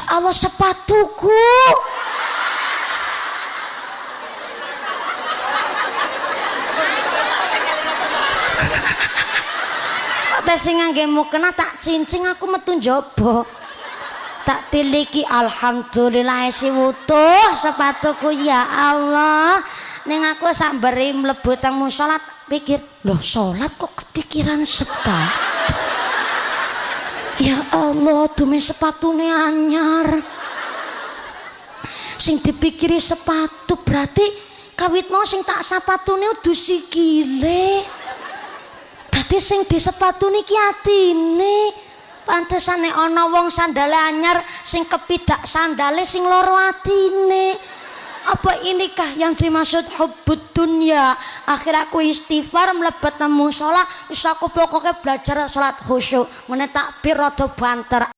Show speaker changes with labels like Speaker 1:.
Speaker 1: Allah sepatuku. Tes sing ngangge mukena tak cincing aku metu njaba. Tak tiliki alhamdulillah isi wutuh sepatuku ya Allah. Ning aku sak mberi mlebu teng musala pikir, loh salat kok kepikiran sepatu. Ya Allah, dume sepatune anyar. Sing dipikiri sepatu berarti kawit mau sing tak sepatune udu sikile. Berarti sing di sepatu niki atine. Pantesan nek ana wong sandale anyar sing kepidak sandale sing loro atine. Apa inikah yang dimaksud hubbud dunya? Akhir aku istighfar mlebet nang musala, wis aku pokoke belajar salat khusyuk. Mene takbir rada banter.